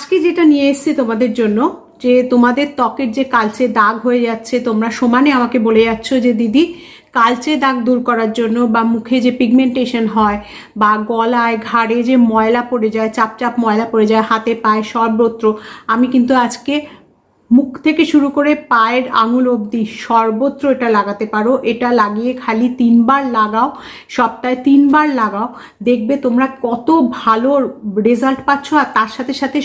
আজকে যেটা নিয়ে এসেছি তোমাদের জন্য, যে তোমাদের ত্বকের যে কালচে দাগ হয়ে যাচ্ছে, তোমরা সমানে আমাকে বলে যাচ্ছ যে দিদি কালচে দাগ দূর করার জন্য, বা মুখে যে পিগমেন্টেশন হয়, বা গলায় ঘাড়ে যে ময়লা পড়ে যায়, চাপ চাপ ময়লা পড়ে যায় হাতে পায়ে সর্বত্র, আমি কিন্তু আজকে মুখ থেকে শুরু করে পায়ের আঙুল অবধি সর্বত্র এটা লাগাতে পারো। এটা লাগিয়ে খালি 3বার লাগাও, সপ্তাহে 3বার লাগাও, দেখবে তোমরা কত ভালো রেজাল্ট পাচ্ছ। আর তার সাথে সাথে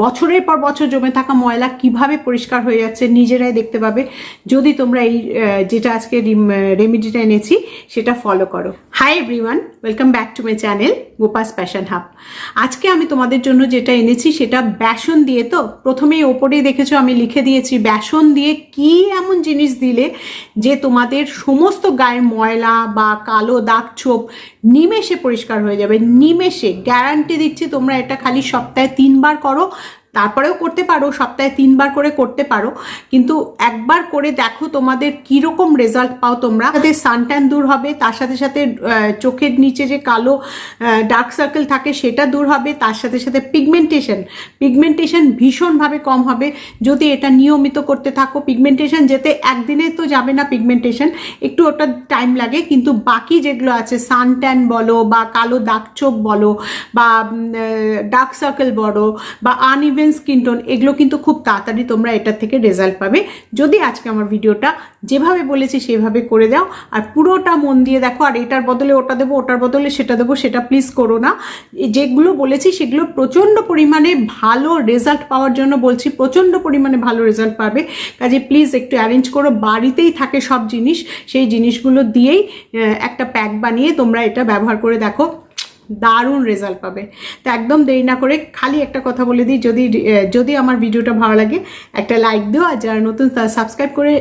বছরের পর বছর জমে থাকা ময়লা কিভাবে পরিষ্কার হয়ে যাচ্ছে নিজেরাই দেখতে পাবে, যদি তোমরা এই যেটা আজকে রেমেডিটা এনেছি সেটা ফলো করো। Hi everyone, welcome back to my channel গোপাস প্যাশন হাব। আজকে আমি তোমাদের জন্য যেটা এনেছি সেটা বেসন দিয়ে। তো প্রথমেই ওপরেই দেখেছো আমি লিখে দিয়েছি বেসন দিয়ে কি এমন জিনিস দিলে যে তোমাদের সমস্ত গায়ের ময়লা বা কালো দাগ ছোপ নিমেষে পরিষ্কার হয়ে যাবে, নিমেষে গ্যারান্টি দিচ্ছি। তোমরা এটা খালি সপ্তাহে 3বার করো, তারপরেও করতে পারো, সপ্তাহে 3বার করে করতে পারো, কিন্তু একবার করে দেখো তোমাদের কিরকম রেজাল্ট পাও তোমরা। তাদের সানট্যান দূর হবে, তার সাথে সাথে চোখের নিচে যে কালো ডার্ক সার্কেল থাকে সেটা দূর হবে, তার সাথে সাথে পিগমেন্টেশন ভীষণভাবে কম হবে যদি এটা নিয়মিত করতে থাকো। পিগমেন্টেশন যেতে একদিনে তো যাবে না, পিগমেন্টেশন একটু ওটা টাইম লাগে, কিন্তু বাকি যেগুলো আছে সানট্যান বলো, বা কালো দাগ ছোপ বলো, বা ডার্ক সার্কেল বলো, বা আনইভেন স্কিন টোন, এগুলো কিন্তু খুব তাড়াতাড়ি তোমরা এটা থেকে রেজাল্ট পাবে যদি আজকে আমার ভিডিওটা যেভাবে বলেছি সেভাবে করে দাও। আর পুরোটা মন দিয়ে দেখো। আর এটার বদলে ওটা দেবো, ওটার বদলে সেটা দেবো, সেটা প্লিজ করো না। যেগুলো বলেছি সেগুলো প্রচণ্ড পরিমাণে ভালো রেজাল্ট পাওয়ার জন্য বলছি, প্রচণ্ড পরিমাণে ভালো রেজাল্ট পাবে। কাজে প্লিজ একটু অ্যারেঞ্জ করো। বাড়িতেই থাকে সব জিনিস, সেই জিনিসগুলো দিয়েই একটা প্যাক বানিয়ে তোমরা এটা ব্যবহার করে দেখো, দারুণ রেজাল্ট পাবে। তো একদম দেরি না করে খালি একটা কথা বলে দিই, যদি আমার ভিডিওটা ভালো লাগে একটা লাইক দিও, আর যারা নতুন তারা সাবস্ক্রাইব করে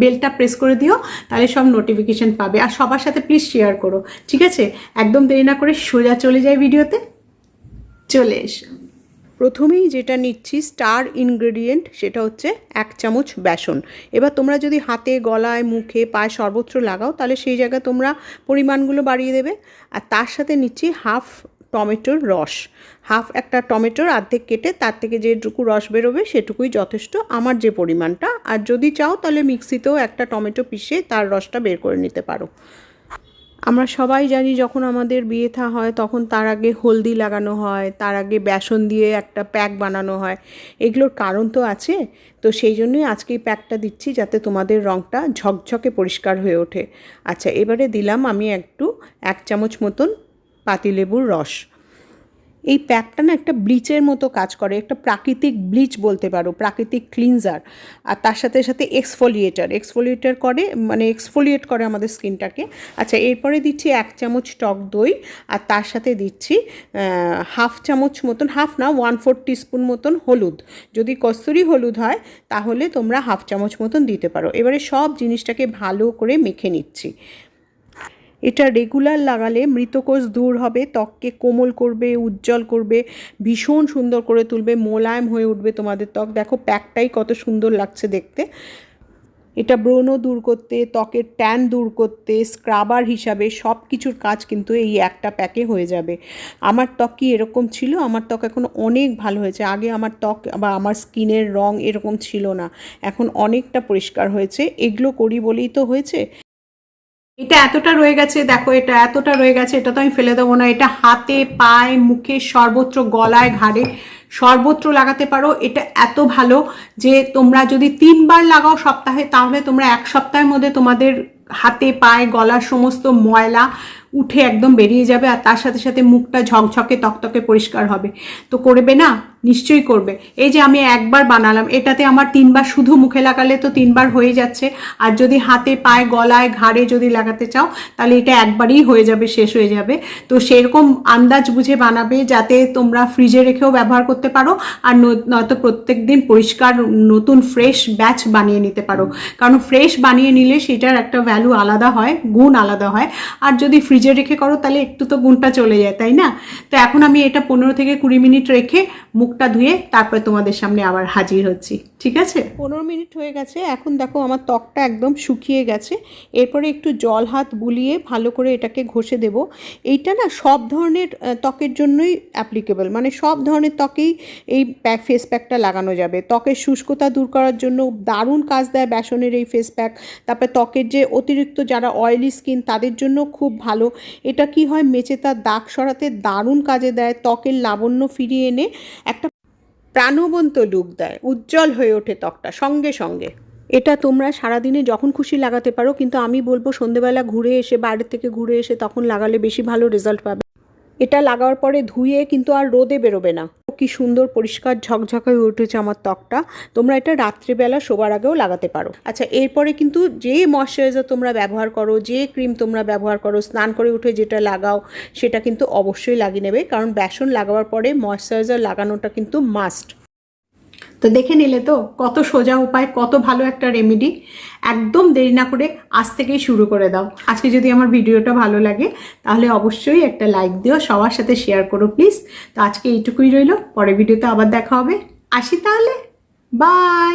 বেলটা প্রেস করে দিও, তাহলে সব নোটিফিকেশন পাবে। আর সবার সাথে প্লিজ শেয়ার করো, ঠিক আছে? একদম দেরি না করে সোজা চলে যাই ভিডিওতে, চলে এসো। প্রথমেই যেটা নিচ্ছি স্টার ইনগ্রেডিয়েন্ট, সেটা হচ্ছে 1 চামচ বেসন। এবার তোমরা যদি হাতে গলায় মুখে পায়ে সর্বত্র লাগাও তাহলে সেই জায়গায় তোমরা পরিমাণগুলো বাড়িয়ে দেবে। আর তার সাথে নিচ্ছি হাফ টমেটোর রস, একটা টমেটোর অর্ধেক কেটে তার থেকে যেটুকু রস বেরোবে সেটুকুই যথেষ্ট আমার যে পরিমাণটা। আর যদি চাও তাহলে মিক্সিতেও একটা টমেটো পিষে তার রসটা বের করে নিতে পারো। আমরা সবাই জানি যখন আমাদের বিয়ে থা হয় তখন তার আগে হলদি লাগানো হয়, তার আগে বেসন দিয়ে একটা প্যাক বানানো হয়। এগুলোর কারণ তো আছে, তো সেই জন্যই আজকে এই প্যাকটা দিচ্ছি যাতে তোমাদের রঙটা ঝকঝকে পরিষ্কার হয়ে ওঠে। আচ্ছা, এবারে দিলাম আমি 1 চামচ মতন পাতিলেবুর রস। এই প্যাকটা না একটা ব্লিচের মতো কাজ করে, একটা প্রাকৃতিক ব্লিচ বলতে পারো, প্রাকৃতিক ক্লিনজার। আর তার সাথে সাথে এক্সফোলিয়েট করে আমাদের স্কিনটাকে। আচ্ছা, এরপরে দিচ্ছি 1 চামচ টক দই, আর তার সাথে দিচ্ছি হাফ চামচ মতন, হাফ না 1/4 টিস্পুন মতন হলুদ। যদি কস্তুরি হলুদ হয় তাহলে তোমরা হাফ চামচ মতন দিতে পারো। এবারে সব জিনিসটাকে ভালো করে মেখে নিচ্ছি। এটা রেগুলার লাগালে মৃতকোষ দূর হবে, ত্বককে কোমল করবে, উজ্জ্বল করবে, ভীষণ সুন্দর করে তুলবে, মোলায়েম হয়ে উঠবে তোমাদের ত্বক। দেখো প্যাকটাই কত সুন্দর লাগছে দেখতে। এটা ব্রণ দূর করতে, ত্বকের ট্যান দূর করতে, স্ক্রাবার হিসাবে সব কিছুর কাজ কিন্তু এই একটা প্যাকে হয়ে যাবে। আমার ত্বক কি এরকম ছিল? আমার ত্বক এখন অনেক ভালো হয়েছে। আগে আমার ত্বক বা আমার স্কিনের রং এরকম ছিল না, এখন অনেকটা পরিষ্কার হয়েছে। এগুলো করি বলেই তো হয়েছে। এটা এতটা রয়ে গেছে, দেখো এটা এতটা রয়ে গেছে, এটা তো আমি ফেলে দেবো না। এটা হাতে পায়ে মুখে সর্বত্র, গলায় ঘাড়ে সর্বত্র লাগাতে পারো। এটা এত ভালো যে তোমরা যদি 3বার লাগাও সপ্তাহে, তাহলে তোমরা 1 সপ্তাহের মধ্যে তোমাদের হাতে পায়ে গলার সমস্ত ময়লা উঠে একদম বেরিয়ে যাবে। আর তার সাথে সাথে মুখটা ঝকঝকে তকতকে পরিষ্কার হবে। তো করবে না? নিশ্চয়ই করবে। এই যে আমি একবার বানালাম, এটাতে আমার 3বার, শুধু মুখে লাগালে তো 3বার হয়ে যাচ্ছে। আর যদি হাতে পায়ে গলায় ঘাড়ে যদি লাগাতে চাও তাহলে এটা একবারই হয়ে যাবে, শেষ হয়ে যাবে। তো সেরকম আন্দাজ বুঝে বানাবে যাতে তোমরা ফ্রিজে রেখেও ব্যবহার করতে পারো, আর নয়তো প্রত্যেক দিন পরিষ্কার নতুন ফ্রেশ ব্যাচ বানিয়ে নিতে পারো। কারণ ফ্রেশ বানিয়ে নিলে সেটার একটা ভ্যালু আলাদা হয়, গুণ আলাদা হয়। আর যদি ফ্রিজে ফ্রিজে রেখে করো তাহলে একটু তো গুণটা চলে যায়, তাই না? তো এখন আমি এটা 15 থেকে 20 মিনিট রেখে মুখটা ধুয়ে তারপরে তোমাদের সামনে আবার হাজির হচ্ছি, ঠিক আছে? 15 মিনিট হয়ে গেছে, এখন দেখো আমার ত্বকটা একদম শুকিয়ে গেছে। এরপরে একটু জল হাত বুলিয়ে ভালো করে এটাকে ঘষে দেব। এইটা না সব ধরনের ত্বকের জন্যই অ্যাপ্লিকেবল, মানে সব ধরনের ত্বকেই এই ফেস প্যাকটা লাগানো যাবে। ত্বকের শুষ্কতা দূর করার জন্য দারুণ কাজ দেয় বেসনের এই ফেস প্যাক। তারপরে ত্বকের যে অতিরিক্ত যারা অয়েলি স্কিন তাদের জন্য খুব ভালো। এটা কি হয়, মেচেতার দাগ সরাতে দারুণ কাজে দেয়, ত্বকের লাবণ্য ফিরিয়ে এনে একটা প্রাণবন্ত লুক দেয়, উজ্জ্বল হয়ে ওঠে ত্বকটা সঙ্গে সঙ্গে। এটা তোমরা সারাদিনে যখন খুশি লাগাতে পারো, কিন্তু আমি বলবো সন্ধেবেলা ঘুরে এসে, বাইরে থেকে ঘুরে এসে তখন লাগালে বেশি ভালো রেজাল্ট পাবে। এটা লাগাবার পরে ধুয়ে কিন্তু আর রোদে বেরোবে না। কি সুন্দর পরিষ্কার ঝকঝক হয়ে উঠেছে আমার ত্বকটা। তোমরা এটা রাত্রিবেলা শোবার আগেও লাগাতে পারো। আচ্ছা, এরপরে কিন্তু যে ময়শ্চারাইজার তোমরা ব্যবহার করো, যে ক্রিম তোমরা ব্যবহার করো, স্নান করে উঠে যেটা লাগাও সেটা কিন্তু অবশ্যই লাগিয়ে নেবে, কারণ বেসন লাগাবার পরে ময়শ্চারাইজার লাগানোটা কিন্তু মাস্ট। তো দেখে নিলে তো কত সোজা উপায়, কত ভালো একটা রেমেডি। একদম দেরি না করে আজ থেকেই শুরু করে দাও। আজকে যদি আমার ভিডিওটা ভালো লাগে তাহলে অবশ্যই একটা লাইক দিও, সবার সাথে শেয়ার করো প্লিজ। তো আজকে এইটুকুই রইলো, পরের ভিডিওতে আবার দেখা হবে। আসি তাহলে, বাই।